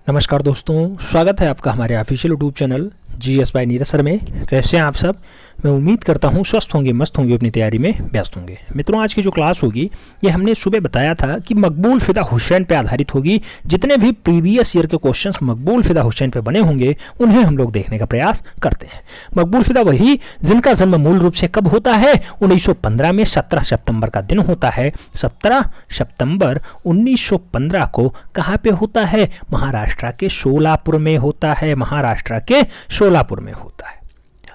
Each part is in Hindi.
नमस्कार दोस्तों, स्वागत है आपका हमारे official YouTube channel GS by Neeraj sir में। कैसे हैं आप सब? मैं उम्मीद करता हूं स्वस्थ होंगे, मस्त होंगे, अपनी तैयारी में व्यस्त होंगे। मित्रों, आज की जो क्लास होगी ये हमने सुबह बताया था कि मकबूल फिदा हुसैन पे आधारित होगी। जितने भी प्रीवियस ईयर के क्वेश्चंस मकबूल फिदा हुसैन पे बने होंगे उन्हें हम लोग देखने का प्रयास करते हैं। मकबूल फिदा वही जिनका जन्म मूल रूप से कब होता है? 1915 में 17 सितंबर का दिन होता है। 17 सितंबर 1915 को कहाँ पे होता है? महाराष्ट्र के शोलापुर में होता है। महाराष्ट्र के शोलापुर में होता है।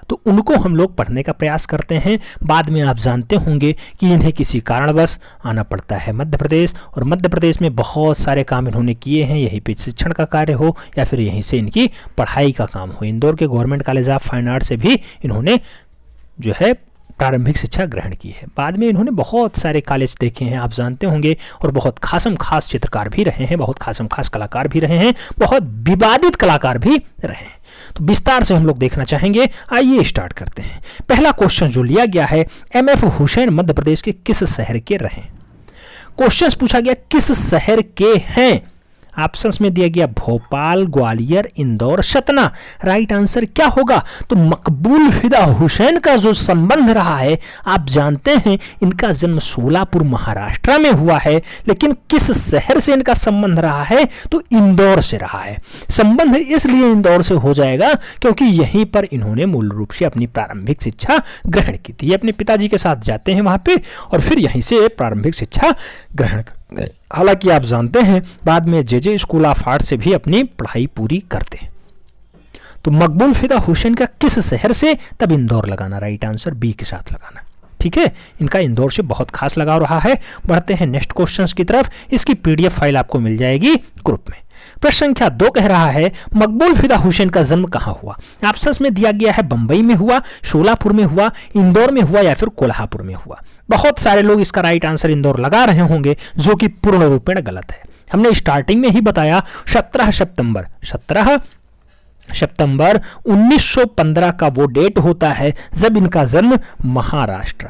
तो उनको हम लोग पढ़ने का प्रयास करते हैं। बाद में आप जानते होंगे कि इन्हें किसी कारणवश आना पड़ता है मध्य प्रदेश, और मध्य प्रदेश में बहुत सारे काम इन्होंने किए हैं। यहीं पे शिक्षण का कार्य हो या फिर यहीं से इनकी पढ़ाई का काम हो। इंदौर के government college of fine art से भी इन्होंने जो है प्रारंभिक शिक्षा ग्रहण की है। बाद में इन्होंने बहुत सारे कॉलेज देखे हैं, आप जानते होंगे, और बहुत खासम खास चित्रकार भी रहे हैं, बहुत खासम खास कलाकार भी रहे हैं, बहुत विवादित कलाकार भी रहे हैं। तो विस्तार से हम लोग देखना चाहेंगे। आइए स्टार्ट करते हैं। पहला क्वेश्चन जो लिया गया है, MF हुसैन मध्य प्रदेश के किस शहर के रहे? क्वेश्चन पूछा गया किस शहर के हैं। ऑप्शंस में दिया गया भोपाल, ग्वालियर, इंदौर, सतना। राइट आंसर क्या होगा? तो मकबूल फिदा हुसैन का जो संबंध रहा है, आप जानते हैं इनका जन्म सोलापुर महाराष्ट्र में हुआ है, लेकिन किस शहर से इनका संबंध रहा है? तो इंदौर से रहा है। संबंध इसलिए इंदौर से हो जाएगा क्योंकि यहीं पर इन्होंने मूल रूप से अपनी प्रारंभिक शिक्षा ग्रहण की थी। अपने पिताजी के साथ जाते हैं वहां पे और फिर यहीं से प्रारंभिक शिक्षा ग्रहण करते। हालांकि आप जानते हैं बाद में JJ स्कूल ऑफ आर्ट से भी अपनी पढ़ाई पूरी करते हैं। तो मकबूल फिदा हुसैन का किस शहर से? तब इंदौर लगाना। राइट आंसर बी के साथ लगाना। ठीक है, इनका इंदौर से बहुत खास लगाव रहा है। बढ़ते हैं नेक्स्ट क्वेश्चंस की तरफ। इसकी PDF फाइल आपको मिल जाएगी ग्रुप में। प्रश्न संख्या 2 कह रहा है मकबूल फिदा हुसैन का जन्म कहां हुआ? ऑप्शंस में दिया गया है बंबई में हुआ, शोलापुर में हुआ, इंदौर में हुआ या फिर कोल्हापुर में हुआ। बहुत सारे लोग इसका राइट आंसर इंदौर लगा रहे होंगे, जो कि पूर्ण रूपेण गलत है। हमने स्टार्टिंग में ही बताया 17 सितंबर 1915 का वो डेट होता है जब इनका जन्म महाराष्ट्र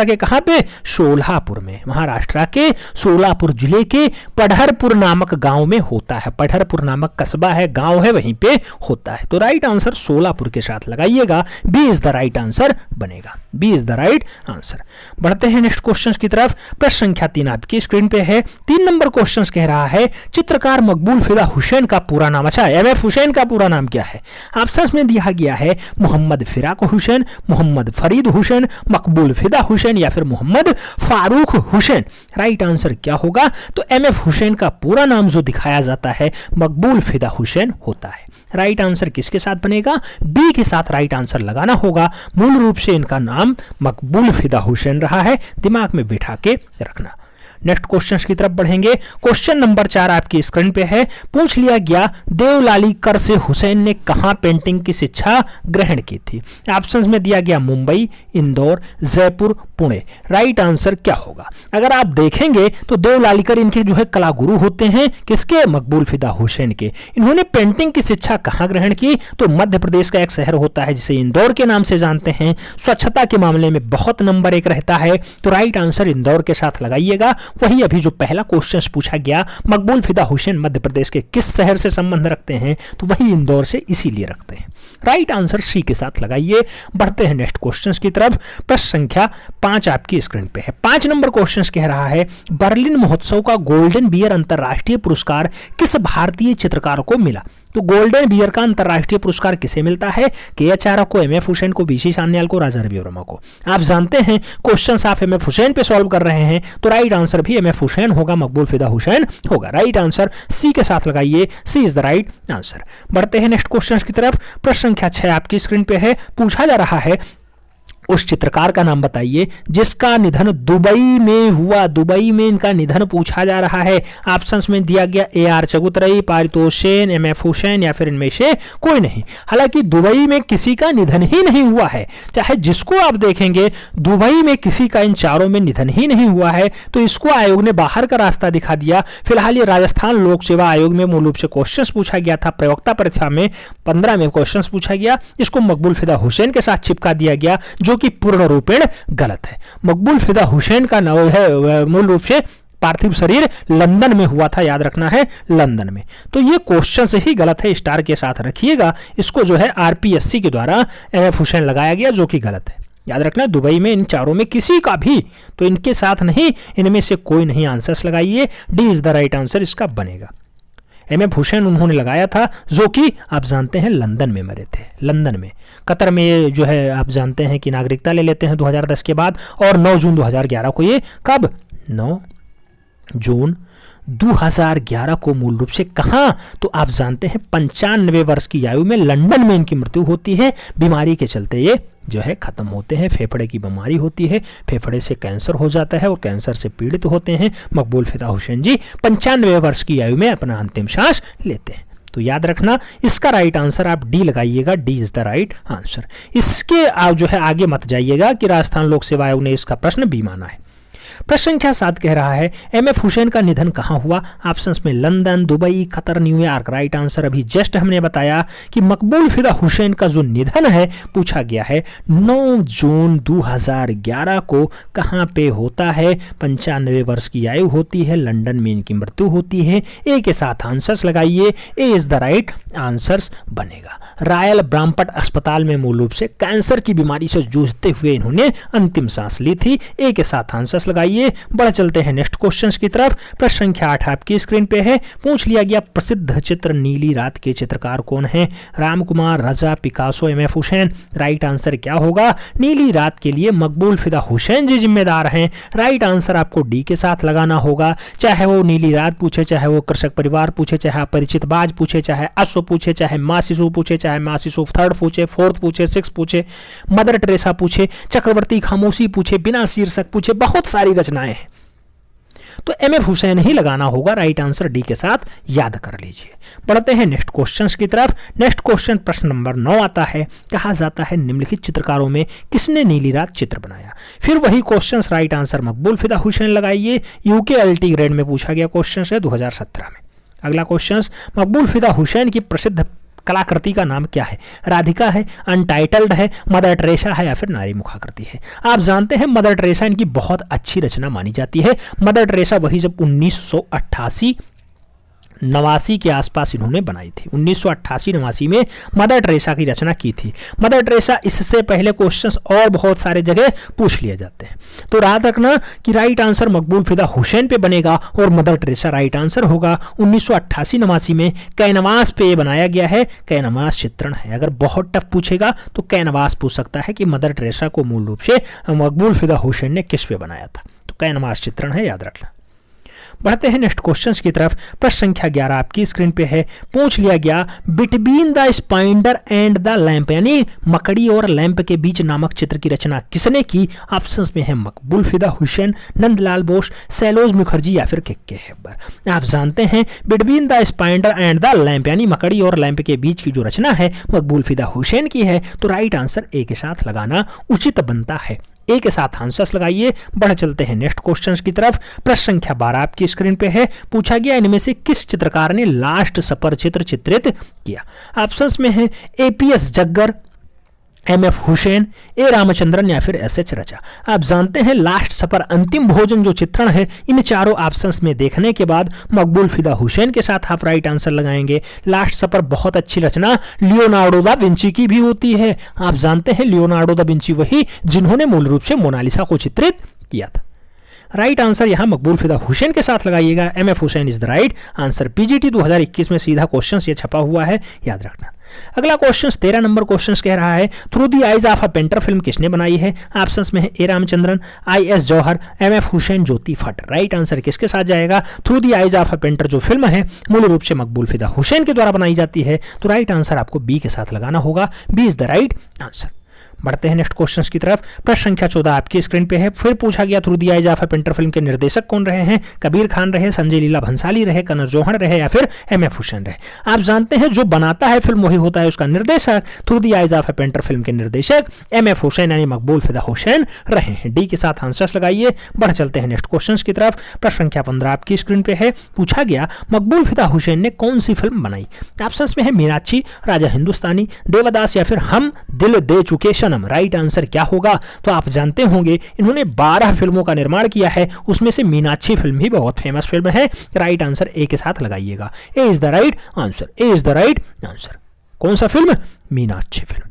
के कहां पे? शोलापुर में। महाराष्ट्र के सोलापुर जिले के पढ़रपुर नामक गांव में होता है। पढ़रपुर नामक कस्बा है, गांव है, वहीं पे होता है। तो राइट आंसर सोलापुर के साथ लगाइएगा। B is the right answer बनेगा। B is the right answer. बढ़ते हैं नेक्स्ट क्वेश्चन की तरफ। प्रश्न संख्या 3 आपकी स्क्रीन पे है। 3 नंबर क्वेश्चन कह रहा है चित्रकार मकबूल फिदा हुसैन का पूरा नाम, अच्छा MF हुसैन का पूरा नाम क्या है? ऑप्शंस में दिया गया है मोहम्मद फिराक हुसैन, मोहम्मद फरीद हुसैन, मकबूल फिदा हुसैन या फिर मोहम्मद फारूक हुसैन। राइट आंसर क्या होगा? तो MF हुसैन का पूरा नाम जो दिखाया जाता है मकबूल फिदा हुसैन होता है। राइट आंसर किसके साथ बनेगा? बी के साथ राइट आंसर लगाना होगा। मूल रूप से इनका नाम मकबूल फिदा हुसैन रहा है, दिमाग में बिठा के रखना। नेक्स्ट क्वेश्चन की तरफ बढ़ेंगे। क्वेश्चन नंबर 4 आपकी स्क्रीन पे है। पूछ लिया गया देवलालीकर से हुसैन ने कहां पेंटिंग की शिक्षा ग्रहण की थी? ऑप्शंस में दिया गया मुंबई, इंदौर, जयपुर, पुणे। राइट आंसर क्या होगा? अगर आप देखेंगे तो देवलालीकर इनके जो है कला गुरु होते हैं। किसके? मकबूल फिदा हुसैन के। इन्होंने पेंटिंग की शिक्षा कहां ग्रहण की? तो मध्य प्रदेश का एक शहर होता है जिसे इंदौर के नाम से जानते हैं। स्वच्छता के मामले में बहुत नंबर 1 रहता है। तो राइट आंसर इंदौर के साथ लगाइएगा। वही अभी जो पहला क्वेश्चन पूछा गया मकबूल फिदा हुसैन मध्य प्रदेश के किस शहर से संबंध रखते हैं? तो वही इंदौर से इसीलिए रखते हैं। राइट आंसर सी के साथ लगाइए। बढ़ते हैं नेक्स्ट क्वेश्चन की तरफ। प्रश्न संख्या 5 आपकी स्क्रीन पे है। 5 नंबर क्वेश्चन कह रहा है बर्लिन महोत्सव का गोल्डन बियर अंतरराष्ट्रीय पुरस्कार किस भारतीय चित्रकार को मिला? तो गोल्डन बियर का अंतरराष्ट्रीय पुरस्कार किसे मिलता है? KH आर्य को, MF हुसैन को, BC सान्याल को, राजा रवि वर्मा को। आप जानते हैं क्वेश्चंस आप MF हुसैन पे सॉल्व कर रहे हैं, तो राइट आंसर भी MF हुसैन होगा, मकबूल फिदा हुसैन होगा। राइट आंसर सी के साथ लगाइए। सी इज द राइट आंसर। बढ़ते हैं नेक्स्ट क्वेश्चन की तरफ। प्रश्न संख्या 6 आपकी स्क्रीन पे है। पूछा जा रहा है उस चित्रकार का नाम बताइए जिसका निधन दुबई में हुआ। दुबई में इनका निधन पूछा जा रहा है। ऑप्शंस में दिया गया AR चबुतराई, पारितोष सेन, MF हुसैन या फिर इनमें से कोई नहीं। हालांकि दुबई में किसी का निधन ही नहीं हुआ है। चाहे जिसको आप देखेंगे दुबई में किसी का इन चारों में निधन ही नहीं हुआ है, तो इसको आयोग ने बाहर का रास्ता दिखा दिया। फिलहाल ये राजस्थान लोक सेवा आयोग में मूल रूप से क्वेश्चन पूछा गया था। प्रयोक्ता परीक्षा में 15 में क्वेश्चन पूछा गया, इसको मकबूल फिदा हुसैन के साथ चिपका दिया गया, जो कि पूर्ण रूपेण गलत है। मकबूल फिदा हुसैन का नाम है मूल रूप से पार्थिव शरीर लंदन में हुआ था, याद रखना है लंदन में। तो ये क्वेश्चन से ही गलत है, स्टार के साथ रखिएगा। इसको जो है आरपीएससी के द्वारा एमएफ हुसैन लगाया गया, जो कि गलत है। याद रखना दुबई में इन चारों में किसी का भी, तो इनके साथ नहीं, इनमें से कोई नहीं आंसर्स लगाइए। D is the right answer इसका बनेगा। एमएफ हुसैन उन्होंने लगाया था, जो कि आप जानते हैं लंदन में मरे थे, लंदन में। कतर में जो है आप जानते हैं कि नागरिकता ले लेते हैं 2010 के बाद, और 9 जून 2011 को, ये कब 9 जून 2011 को मूल रूप से कहाँ, तो आप जानते हैं 95 वर्ष की आयु में लंदन में इनकी मृत्यु होती है। बीमारी के चलते ये जो है खत्म होते हैं, फेफड़े की बीमारी होती है, फेफड़े से कैंसर हो जाता है और कैंसर से पीड़ित होते हैं। मकबूल फिदा हुसैन जी 95 वर्ष की आयु में अपना अंतिम सांस लेते हैं। तो याद रखना इसका राइट आंसर आप डी लगाइएगा, D is the right answer. इसके आप जो है आगे मत जाइएगा कि राजस्थान लोक सेवा आयोग ने इसका प्रश्न बी माना है। प्रश्न संख्या 7 कह रहा है एमएफ हुसैन का निधन कहाँ हुआ? ऑप्शंस में London, Dubai, Qatar, New York. Right answer अभी जस्ट हमने बताया कि मकबूल फिदा हुसैन का जो निधन है पूछा गया है 9 जून 2011 को कहाँ पे होता है। 95 वर्ष की आयु होती है, लंदन में इनकी मृत्यु होती है। ए के साथ आंसर्स लगाइए, ए इज द राइट आंसर्स बनेगा। रॉयल ब्रैम्पटन अस्पताल में मूल रूप से कैंसर की बीमारी से जूझते हुए इन्होंने अंतिम सांस ली थी। ए के साथ आंसर्स लगाइए। बढ़ चलते हैं नेक्स्ट क्वेश्चंस की तरफ। प्रश्न संख्या 8 आपकी स्क्रीन पे है। पूछ लिया गया प्रसिद्ध चित्र नीली रात के चित्रकार कौन है? Ramkumar, Raza, Picasso, MF Hussain. Right answer क्या होगा? नीली रात के लिए मकबूल फिदा हुसैन जी जिम्मेदार हैं। राइट आंसर आपको डी के साथ लगाना होगा। चाहे वो नीली रात पूछे, चाहे वो कृषक परिवार पूछे, चाहे अपरिचित बाज पूछे, चाहे अश्व पूछे, चाहे माँ शिशु पूछे, चाहे माँ शिशु 3rd पूछे, 4th पूछे, 6th पूछे, मदर टेरेसा पूछे, चक्रवर्ती खामोशी पूछे, बिना शीर्षक पूछे, बहुत सारी रचनाएं हैं। तो एमएफ हुसैन ही लगाना होगा। राइट आंसर डी के साथ याद कर लीजिए। बढ़ते हैं नेक्स्ट क्वेश्चंस की तरफ। नेक्स्ट क्वेश्चन प्रश्न नंबर 9 आता है। कहा जाता है निम्नलिखित चित्रकारों में किसने नीली रात चित्र बनाया? फिर वही questions, right answer Maqbool Fida Hussain लगाइए। यूके अल्टी ग्रेड में पूछा गया क्वेश्चन है 2017 में। अगला क्वेश्चन, मकबूल फिदा हुसैन की प्रसिद्ध कलाकृति का नाम क्या है? राधिका है, अनटाइटल्ड है, मदर टेरेसा है, या फिर नारी मुखाकृति है? आप जानते हैं मदर टेरेसा इनकी बहुत अच्छी रचना मानी जाती है। मदर टेरेसा वही जब 1988-89 के आसपास इन्होंने बनाई थी। 1988-89 में मदर टेरेसा की रचना की थी। मदर टेरेसा, इससे पहले क्वेश्चंस और बहुत सारे जगह पूछ लिए जाते हैं, तो याद रखना कि राइट आंसर मकबूल फिदा हुसैन पे बनेगा और मदर टेरेसा राइट आंसर होगा। 1988-89 में कैनवास पे बनाया गया है। कैनवास चित्रण है। अगर बहुत टफ पूछेगा तो कैनवास पूछ सकता है कि मदर टेरेसा को मूल रूप से मकबूल फिदा हुसैन ने किस पे बनाया था, तो कैनवास चित्रण है, याद रखना। बढ़ते हैं नेक्स्ट क्वेश्चंस की तरफ। प्रश्न संख्या 11 आपकी स्क्रीन पे है। पूछ लिया गया between the spider and the lamp, यानी मकड़ी और लैंप के बीच नामक चित्र की रचना किसने की? ऑप्शंस में है मकबूल फिदा हुसैन, नंदलाल बोस, सैलोज मुखर्जी, या फिर के हेब्बर। आप जानते हैं between the spider and the lamp यानी मकड़ी और लैंप के बीच की जो रचना है मकबूल फिदा हुसैन की है, तो राइट आंसर ए के साथ लगाना उचित बनता है। ए के साथ आंसर्स लगाइए। बढ़ चलते हैं नेक्स्ट क्वेश्चंस की तरफ। प्रश्न संख्या 12 आपकी स्क्रीन पे है। पूछा गया इनमें से किस चित्रकार ने लास्ट सपर चित्र चित्रित किया? ऑप्शंस में है एपीएस जग्गर, एमएफ हुसैन, ए रामचंद्रन, या फिर एसएच रचा। आप जानते हैं लास्ट सफर अंतिम भोजन जो चित्रण है, इन चारों ऑप्शंस में देखने के बाद मकबूल फिदा हुसैन के साथ आप राइट आंसर लगाएंगे। लास्ट सफर बहुत अच्छी रचना लियोनार्डो दा विंची की भी होती है। आप जानते हैं लियोनार्डो दा विंची वही जिन्होंने मूल रूप से मोनालिसा को चित्रित किया था। राइट आंसर यहां मकबूल फिदा हुसैन के साथ लगाइएगा। MF Hussain is the right answer. PGT 2021 में सीधा क्वेश्चन ये छपा हुआ है, याद रखना। अगला क्वेश्चन 13 नंबर क्वेश्चन कह रहा है through the eyes of a painter film किसने बनाई है? ऑप्शंस में है A Ramachandran, I S Johar, MF Hussain, Jyoti फट। राइट आंसर किसके साथ जाएगा? Through the eyes of a painter जो फिल्म है मूल रूप से मकबूल फिदा हुसैन के द्वारा बनाई जाती है, तो राइट आंसर आपको बी के साथ लगाना होगा। B is the right answer. बढ़ते हैं नेक्स्ट क्वेश्चंस की तरफ। प्रश्न संख्या 14 आपकी स्क्रीन पे है। फिर पूछा गया through the eyes of a painter film के निर्देशक कौन रहे हैं? कबीर खान रहे, संजय लीला भंसाली रहे, कनर जौहर रहे, या फिर एमएफ हुसैन रहे? आप जानते हैं जो बनाता है फिल्म वही होता है उसका निर्देशक। Through the eyes of a painter film के निर्देशक एमएफ हुसैन यानी मकबूल फिदा हुसैन रहे हैं। डी के साथ आंसर्स लगाइए। बढ़ चलते हैं नेक्स्ट क्वेश्चंस की तरफ। प्रश्न संख्या 15 आपकी स्क्रीन पे है। पूछा गया मकबूल फिदा हुसैन ने कौन सी फिल्म बनाई? ऑप्शंस में है मीनाक्षी, राजा हिंदुस्तानी, देवदास, या फिर हम दिल दे चुके सन। भूषणम, राइट आंसर क्या होगा? तो आप जानते होंगे इन्होंने 12 फिल्मों का निर्माण किया है, उसमें से मीनाक्षी फिल्म भी बहुत फेमस फिल्म है। राइट आंसर ए के साथ लगाइएगा, A is the right answer, A is the right answer. कौन सा फिल्म? मीनाक्षी फिल्म।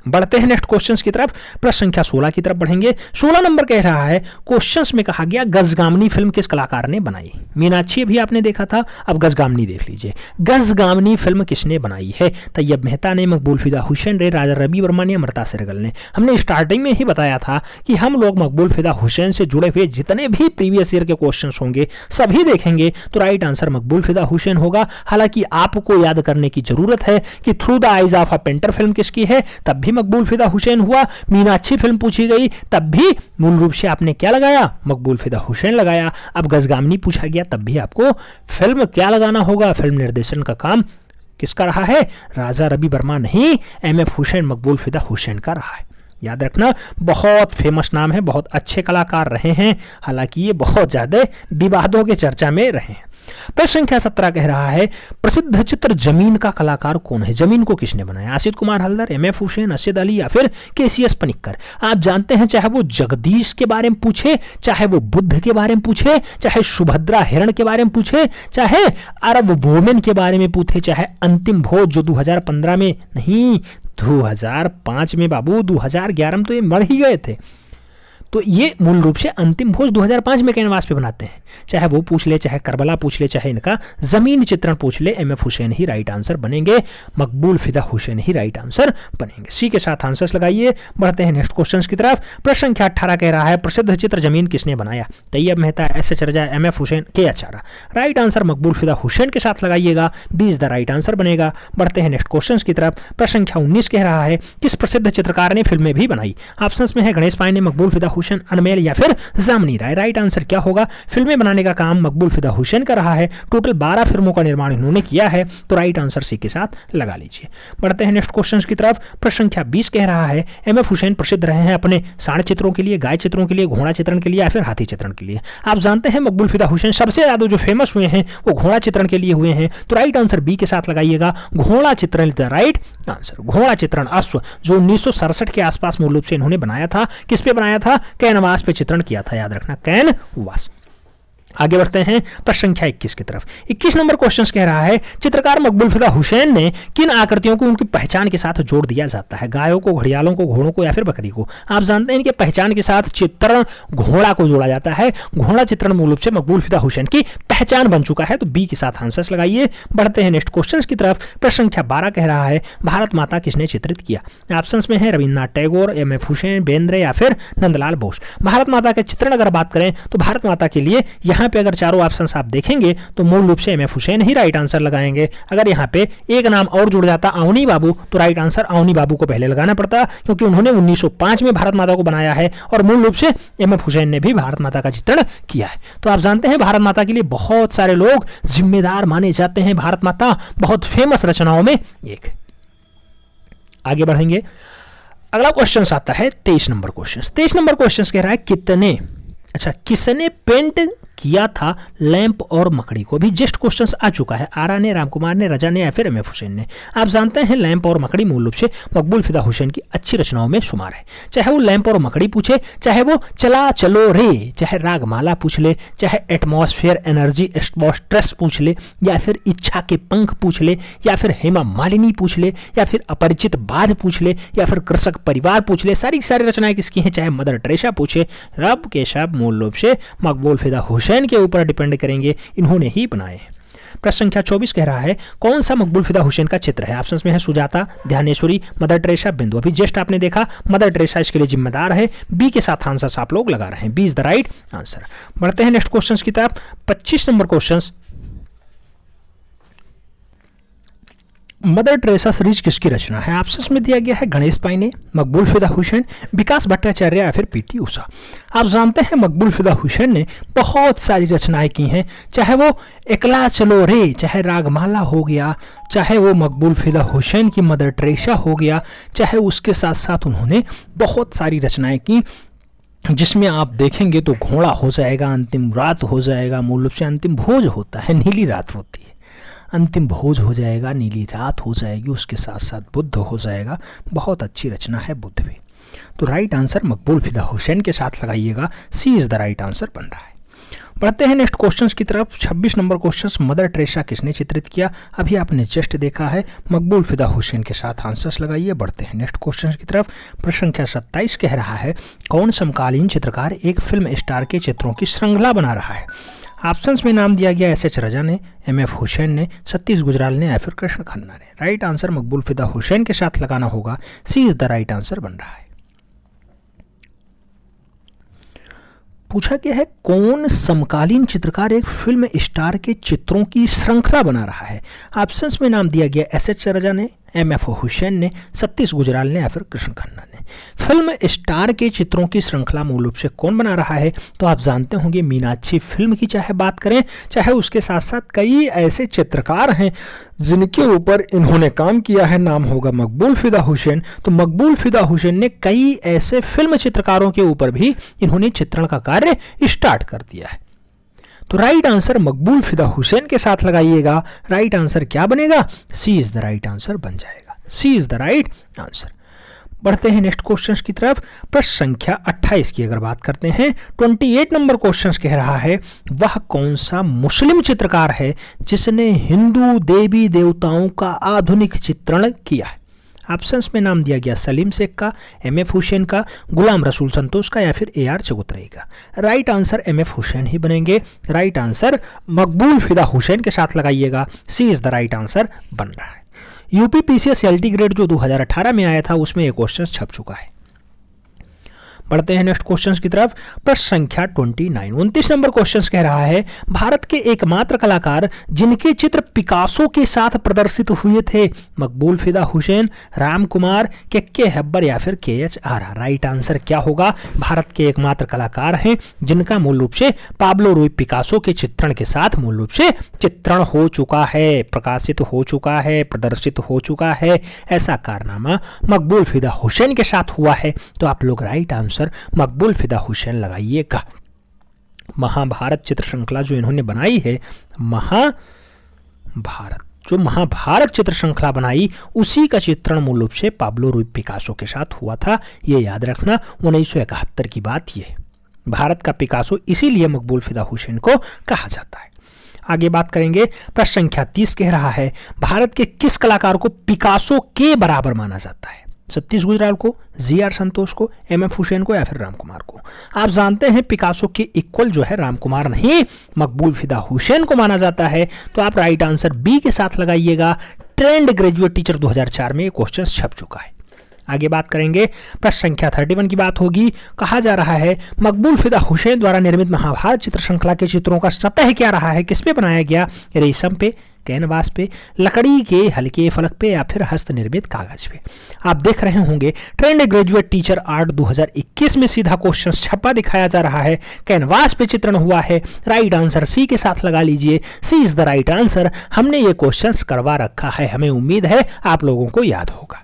बढ़ते हैं नेक्स्ट क्वेश्चंस की तरफ, प्रश्न संख्या 16 की तरफ बढ़ेंगे। 16 नंबर कह रहा है, क्वेश्चंस में कहा गया गजगामनी फिल्म किस कलाकार ने बनाई? मीनाक्षी भी आपने देखा था, अब गजगामनी देख लीजिए। गजगामनी फिल्म किसने बनाई है? तैयब मेहता ने, मकबूल फिदा हुसैन ने, राजा रवि वर्मा ने, अमृता सिरगल ने। हमने स्टार्टिंग में ही बताया था कि हम लोग मकबूल फिदा हुसैन से जुड़े हुए जितने भी प्रीवियस ईयर के क्वेश्चन होंगे सभी देखेंगे, तो राइट आंसर मकबूल फिदा हुसैन होगा। हालांकि आपको याद करने की जरूरत है कि through the eyes of a painter film किसकी है, तब भी मकबूल फिदा हुसैन हुआ। मीनाक्षी फिल्म पूछी गई तब भी मूल रूप से आपने क्या लगाया? मकबूल फिदा हुसैन लगाया। अब गजगामनी पूछा गया तब भी आपको फिल्म क्या लगाना होगा? फिल्म निर्देशन का काम किसका रहा है? राजा रवि वर्मा नहीं, एमएफ हुसैन, मकबूल फिदा हुसैन का रहा है। याद रखना, बहुत फेमस नाम है, बहुत अच्छे कलाकार रहे हैं, हालांकि ये बहुत ज्यादा विवादों के चर्चा में रहे हैं। प्रश्न संख्या 17 कह रहा है, प्रसिद्ध चित्र जमीन का कलाकार कौन है? जमीन को किसने बनाया? आसिफ कुमार हल्दर, एमएफ हुसैन, असद अली या फिर केसीएस पनिक्कर? आप जानते हैं, चाहे वो जगदीश के बारे में पूछे, चाहे वो बुद्ध के बारे में पूछे, चाहे सुभद्रा हिरण के बारे में पूछे, चाहे अरब वोमेन के बारे में पूछे, चाहे अंतिम भोज जो 2015 में नहीं 2005 में बाबू, 2011 में तो ये मर ही गए थे, तो ये मूल रूप से अंतिम भोज 2005 में कैनवास पे बनाते हैं। चाहे वो पूछ ले, चाहे करबला पूछ ले, चाहे इनका जमीन चित्रण पूछ ले, एमएफ हुसैन ही राइट आंसर बनेंगे, मकबूल फिदा हुसैन ही राइट आंसर बनेंगे। सी के साथ आंसर्स लगाइए। बढ़ते हैं नेक्स्ट क्वेश्चन की तरफ। प्रश्न संख्या 18 कह रहा है, प्रसिद्ध चित्र जमीन किसने बनाया? तैयब मेहता, एस.एच. रजा, एमएफ हुसैन, के अचारा? राइट आंसर मकबूल फिदा हुसैन के साथ लगाइएगा, B is the right answer बनेगा। बढ़ते हैं नेक्स्ट क्वेश्चन की तरफ। प्रश्न संख्या 19 कह रहा है, किस प्रसिद्ध चित्रकार ने फिल्में भी बनाई? ऑप्शंस में है गणेश पांडे, मकबूल फिदा हुसैन, अनमेल या फिर जामनी राय। राइट आंसर क्या होगा? फिल्में बनाने का काम मकबूल फिदा हुसैन का रहा है, टोटल 12 फिल्मों का निर्माण इन्होंने किया है, तो राइट आंसर सी के साथ लगा लीजिए। बढ़ते हैं नेक्स्ट क्वेश्चन की तरफ। प्रश्न संख्या 20 कह रहा है, एमएफ हुसैन प्रसिद्ध रहे हैं अपने सांड चित्रों के लिए, गाय चित्रों के लिए, घोड़ा चित्रण के लिए या फिर हाथी चित्रण के लिए? आप जानते हैं मकबूल फिदा हुसैन सबसे ज्यादा जो फेमस हुए हैं वो घोड़ा चित्रण के लिए हुए हैं, तो राइट आंसर बी के साथ लगाइएगा, घोड़ा चित्रण द राइट आंसर। घोड़ा चित्रण अश्व जो 1967 के आसपास मूल रूप से इन्होंने बनाया था, किस पे बनाया था? कैनवास पे चित्रण किया था, याद रखना, कैनवास। आगे बढ़ते हैं प्रश्न संख्या 21 की तरफ। 21 नंबर क्वेश्चन कह रहा है, चित्रकार मकबूल फिदा हुसैन ने किन आकृतियों को उनकी पहचान के साथ जोड़ दिया जाता है? गायों को, घड़ियालों को, घोड़ों को या फिर बकरी को? आप जानते हैं इनके पहचान के साथ चित्रण घोड़ा को जोड़ा जाता है, घोड़ा चित्रण मूल रूप से मकबूल फिदा हुसैन की पहचान बन चुका है, तो बी के साथ आंसर्स लगाइए। बढ़ते हैं नेक्स्ट क्वेश्चन की तरफ। प्रश्न संख्या 12 कह रहा है, भारत माता किसने चित्रित किया? ऑप्शन में है रविन्द्रनाथ टैगोर, एमएफ हुसैन, बेंद्रे या फिर नंदलाल बोस। भारत माता के चित्रण अगर बात करें तो भारत माता के लिए यहाँ पे अगर चारों ऑप्शन आप देखेंगे तो मूल रूप से एमएफ हुसैन ही राइट आंसर लगाएंगे। अगर यहाँ पे एक नाम और जुड़ जाता अवनी बाबू, तो राइट आंसर अवनी बाबू को पहले लगाना पड़ता, क्योंकि उन्होंने 1905 में भारत माता को बनाया है और मूल रूप से एमएफ हुसैन ने भी भारत माता का चित्रण किया है। तो आप जानते हैं भारत माता के लिए बहुत सारे लोग जिम्मेदार माने जाते हैं, भारत माता बहुत फेमस रचनाओं में एक। आगे बढ़ेंगे, अगला क्वेश्चन आता है 23 नंबर क्वेश्चन। 23 नंबर क्वेश्चन कह रहा है, किसने पेंट किया था लैंप और मकड़ी को? भी जस्ट क्वेश्चंस आ चुका है, आरा ने, रामकुमार ने, रजा ने या फिर एमएफ हुसैन ने? आप जानते हैं लैंप और मकड़ी मूल रूप से मकबूल फिदा हुसैन की अच्छी रचनाओं में शुमार है। चाहे वो लैंप और मकड़ी पूछे, चाहे वो चला चलो रे, चाहे रागमाला पूछ ले, चाहे एटमॉस्फेयर एनर्जी स्ट्रेस पूछ ले, या फिर इच्छा के पंख पूछ ले, या फिर हेमा मालिनी पूछ ले, या फिर अपरिचित बाध पूछ ले, या फिर कृषक परिवार पूछ ले, सारी रचनाएं किसकी हैं? चाहे मदर टेरेसा पूछे, रब के शब मूल रूप से मकबूल फिदा हुसैन के ऊपर डिपेंड करेंगे, इन्होंने ही बनाए। प्रश्न संख्या 24 कह रहा है, कौन सा मकबूल फिदा हुसैन का चित्र है? ऑप्शंस में है सुजाता, ध्यानेश्वरी, मदर टेरेसा, बिंदु। अभी जस्ट आपने देखा मदर टेरेसा इसके लिए जिम्मेदार है, बी के साथ आंसर आप लोग लगा रहे हैं, B is the right answer. बढ़ते हैं नेक्स्ट क्वेश्चन की तरफ। 25 number question, Mother Teresa series किसकी रचना है? ऑप्शंस में दिया गया है गणेश पांडे, मकबूल फिदा हुसैन, विकास भट्टाचार्य या फिर पीटी उषा। आप जानते हैं मकबूल फिदा हुसैन ने बहुत सारी रचनाएं की हैं, चाहे वो एकला चलो रे, चाहे रागमाला हो गया, चाहे वो मकबूल फिदा हुसैन की मदर टेरेसा हो गया, चाहे उसके साथ साथ उन्होंने बहुत सारी रचनाएं की, जिसमें आप देखेंगे तो घोड़ा हो जाएगा, अंतिम रात हो जाएगा, मूल रूप से अंतिम भोज होता है, नीली रात होती है। अंतिम भोज हो जाएगा, नीली रात हो जाएगी, उसके साथ साथ बुद्ध हो जाएगा। बहुत अच्छी रचना है बुद्ध भी। तो राइट आंसर मकबूल फिदा हुसैन के साथ लगाइएगा, C is the right answer बन रहा है। बढ़ते हैं नेक्स्ट क्वेश्चंस की तरफ। 26 नंबर क्वेश्चंस, मदर टेरेसा किसने चित्रित किया? अभी आपने जस्ट देखा है, मकबूल फिदा हुसैन के साथ आंसर्स लगाइए। बढ़ते हैं नेक्स्ट क्वेश्चंस की तरफ। प्रश्न संख्या 27 कह रहा है, कौन समकालीन चित्रकार एक फिल्म स्टार के चित्रों की श्रृंखला बना रहा है? ऑप्शंस में नाम दिया गया एस एच रजा ने, एम एफ हुसैन ने, सतीश गुजराल ने या फिर कृष्ण खन्ना ने। राइट आंसर मकबूल फिदा हुसैन के साथ लगाना होगा, C is the right answer बन रहा है। पूछा गया है, कौन समकालीन चित्रकार एक फिल्म स्टार के चित्रों की श्रृंखला बना रहा है? ऑप्शंस में नाम दिया गया एस एच रजा ने, एम एफ हुसैन ने, सतीश गुजराल ने या फिर कृष्ण खन्ना ने। फिल्म स्टार के चित्रों की श्रृंखला मूल रूप से कौन बना रहा है? तो आप जानते होंगे मीनाक्षी फिल्म की चाहे बात करें, चाहे उसके साथ साथ कई ऐसे चित्रकार हैं जिनके ऊपर इन्होंने काम किया है, नाम होगा मकबूल फिदा हुसैन। तो मकबूल फिदा हुसैन ने कई ऐसे फिल्म चित्रकारों के ऊपर भी इन्होंने चित्रण का कार्य स्टार्ट कर दिया है। तो राइट आंसर मकबूल फिदा हुसैन के साथ लगाइएगा। राइट आंसर क्या बनेगा? सी इज द राइट आंसर बन जाएगा, सी इज द राइट आंसर। बढ़ते हैं नेक्स्ट क्वेश्चंस की तरफ। प्रश्न संख्या 28 की अगर बात करते हैं, 28 नंबर क्वेश्चंस कह रहा है, वह कौन सा मुस्लिम चित्रकार है जिसने हिंदू देवी देवताओं का आधुनिक चित्रण किया है? ऑप्शंस में नाम दिया गया सलीम शेख का, एम एफ हुसैन का, गुलाम रसूल संतोष का या फिर ए आर चबूतराई का। Right answer M F Hussain ही बनेंगे। राइट आंसर मकबूल फिदा हुसैन के साथ लगाइएगा, C is the right answer बन रहा है। यूपीपीसीएस एलटी ग्रेड जो 2018 में आया था उसमें ये क्वेश्चन छप चुका है। बढ़ते हैं नेक्स्ट क्वेश्चंस की तरफ। प्रश्न संख्या 29 नंबर क्वेश्चंस कह रहा है, भारत के एकमात्र कलाकार जिनके चित्र पिकासो के साथ प्रदर्शित हुए थे, मकबूल फिदा हुसैन, राम कुमार, के हब्बर या फिर के एच आर। राइट आंसर क्या होगा? भारत के एकमात्र कलाकार हैं जिनका मूल रूप से पाब्लो रूई पिकासो के चित्रण के साथ मूल रूप से चित्रण हो चुका है, प्रकाशित हो चुका है, प्रदर्शित हो चुका है। ऐसा कारनामा मकबूल फिदा हुसैन के साथ हुआ है। तो आप लोग राइट आंसर मकबूल फिदा हुसैन लगाइएगा। महाभारत चित्र श्रृंखला जो इन्होंने बनाई है, महाभारत चित्र श्रृंखला बनाई, उसी का चित्रण मूल रूप से पाब्लो रूई पिकासो के साथ हुआ था। ये याद रखना, 1971 की बात ये। भारत का पिकासो इसीलिए मकबूल फिदा हुसैन को कहा जाता है। आगे बात करेंगे। प्रश्न संख्या 30 कह रहा है, भारत के किस कलाकार को पिकासो के बराबर माना जाता है? सतीश गुजराल को, जी आर संतोष को, एम एफ हुसैन को या फिर राम कुमार को। आप जानते हैं पिकासो के इक्वल जो है राम कुमार नहीं, मकबूल फिदा हुसैन को माना जाता है। तो आप राइट आंसर बी के साथ लगाइएगा। ट्रेंड ग्रेजुएट टीचर 2004 में ये क्वेश्चन छप चुका है। आगे बात करेंगे। प्रश्न संख्या 31 की बात होगी। कहा जा रहा है, मकबूल फिदा हुसैन द्वारा निर्मित महाभारत चित्र श्रृंखला के चित्रों का सतह क्या रहा है? किस पे बनाया गया? रेशम पे, कैनवास पे, लकड़ी के हल्के फलक पे या फिर हस्त निर्मित कागज पे। आप देख रहे होंगे ट्रेंड ग्रेजुएट टीचर आर्ट 2021 में सीधा क्वेश्चन छपा दिखाया जा रहा है, कैनवास पे चित्रण हुआ है। राइट आंसर सी के साथ लगा लीजिए, सी इज द राइट आंसर। हमने ये क्वेश्चन करवा रखा है, हमें उम्मीद है आप लोगों को याद होगा।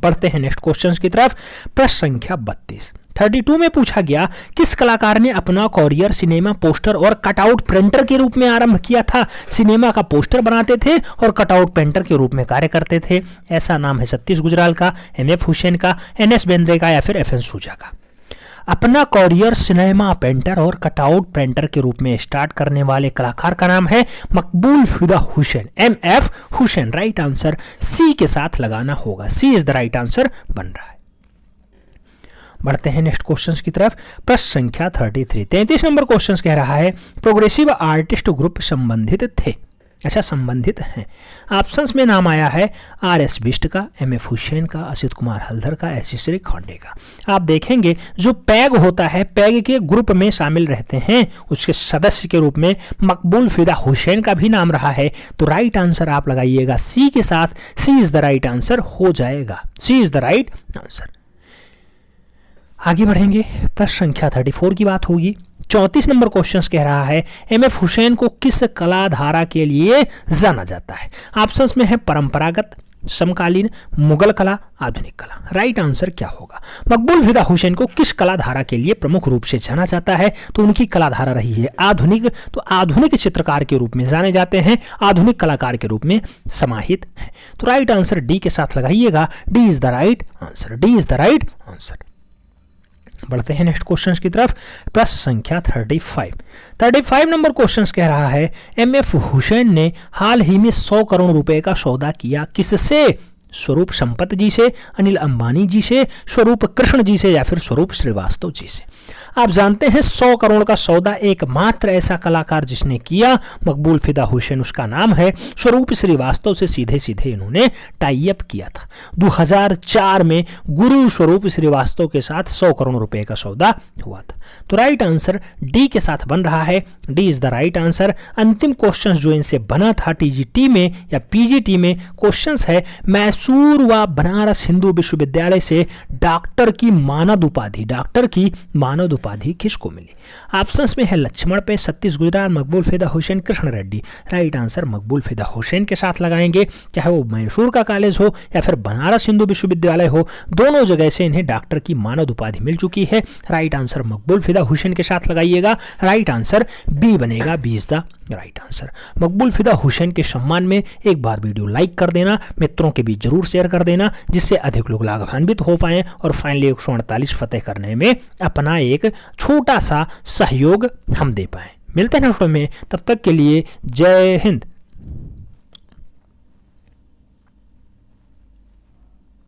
बढ़ते हैं नेक्स्ट क्वेश्चंस की तरफ। प्रश्न संख्या 32 में पूछा गया, किस कलाकार ने अपना करियर सिनेमा पोस्टर और कटआउट प्रिंटर के रूप में आरंभ किया था? सिनेमा का पोस्टर बनाते थे और कटआउट प्रिंटर के रूप में कार्य करते थे। ऐसा नाम है सतीश गुजराल का, एम एफ हुसैन का, एन एस बेंद्रे का या फिर एफ एन सूजा का। अपना करियर सिनेमा पेंटर और कटआउट प्रिंटर के रूप में स्टार्ट करने वाले कलाकार का नाम है Maqbool Fida Hussain, M F Hussain. Right answer C के साथ लगाना होगा, C is the right answer बन रहा है। बढ़ते हैं नेक्स्ट क्वेश्चंस की तरफ। प्रश्न संख्या 33 नंबर क्वेश्चंस कह रहा है, प्रोग्रेसिव आर्टिस्ट ग्रुप संबंधित थे। अच्छा, संबंधित हैं। ऑप्शंस में नाम आया है आर एस बिष्ट का, एम एफ हुसैन का, असित कुमार हल्दर का, एस श्री खांडे का। आप देखेंगे जो पैग होता है, पैग के ग्रुप में शामिल रहते हैं, उसके सदस्य के रूप में मकबूल फिदा हुसैन का भी नाम रहा है। तो राइट आंसर आप लगाइएगा सी के साथ, सी इज द राइट आंसर हो जाएगा, सी इज द राइट आंसर। आगे बढ़ेंगे। प्रश्न संख्या 34 की बात होगी। 34 नंबर क्वेश्चन कह रहा है, एम एफ हुसैन को किस कला धारा के लिए जाना जाता है? ऑप्शंस में है परंपरागत, समकालीन, मुगल कला, आधुनिक कला। राइट आंसर क्या होगा? मकबूल फिदा हुसैन को किस कला धारा के लिए प्रमुख रूप से जाना जाता है? तो उनकी कला धारा रही है आधुनिक, तो आधुनिक चित्रकार के रूप में जाने जाते हैं, आधुनिक कलाकार के रूप में समाहित है। तो राइट आंसर डी के साथ लगाइएगा, D is the right answer, D is the right answer. बढ़ते हैं नेक्स्ट क्वेश्चन की तरफ, प्रश्न संख्या 35 नंबर क्वेश्चन कह रहा है एमएफ हुसैन ने हाल ही में 100 करोड़ रुपए का सौदा किया किससे? स्वरूप संपत जी से, अनिल अंबानी जी से, स्वरूप कृष्ण जी से, या फिर स्वरूप श्रीवास्तव जी से। आप जानते हैं 100 करोड़ का सौदा एकमात्र ऐसा कलाकार जिसने किया, मकबूल फिदा हुसैन उसका नाम है। स्वरूप श्रीवास्तव से सीधे सीधे इन्होंने टाई अप किया था। 2004 में गुरु स्वरूप श्रीवास्तव के साथ 100 करोड़ रुपए का सौदा हुआ था। तो राइट आंसर डी के साथ बन रहा है, D is the right answer. अंतिम क्वेश्चन जो इनसे बना था टीजीटी में या पीजीटी में, क्वेश्चन है मैसूर व बनारस हिंदू विश्वविद्यालय से डॉक्टर की मानद उपाधि किसको मिली? ऑप्शंस में है लक्ष्मण पे, सतीश गुजराल, मकबूल फिदा हुसैन, कृष्ण रेड्डी। राइट आंसर मकबूल फिदा हुसैन के साथ लगाएंगे, चाहे वो मैसूर का कॉलेज हो या फिर बनारस हिंदू विश्वविद्यालय हो, दोनों जगह से इन्हें डॉक्टर की मानद उपाधि मिल चुकी है। राइट आंसर मकबूल फिदा हुसैन के साथ लगाइएगा, राइट आंसर बी बनेगा, B is the right answer. Maqbool Fida Hussain के सम्मान में एक बार वीडियो लाइक कर देना, मित्रों के बीच जरूर शेयर कर देना, जिससे अधिक लोग लाभान्वित हो पाएं और फाइनली 148 फतेह करने में अपना एक छोटा सा सहयोग हम दे पाएं। मिलते हैं नेक्स्ट में, तब तक के लिए जय हिंद।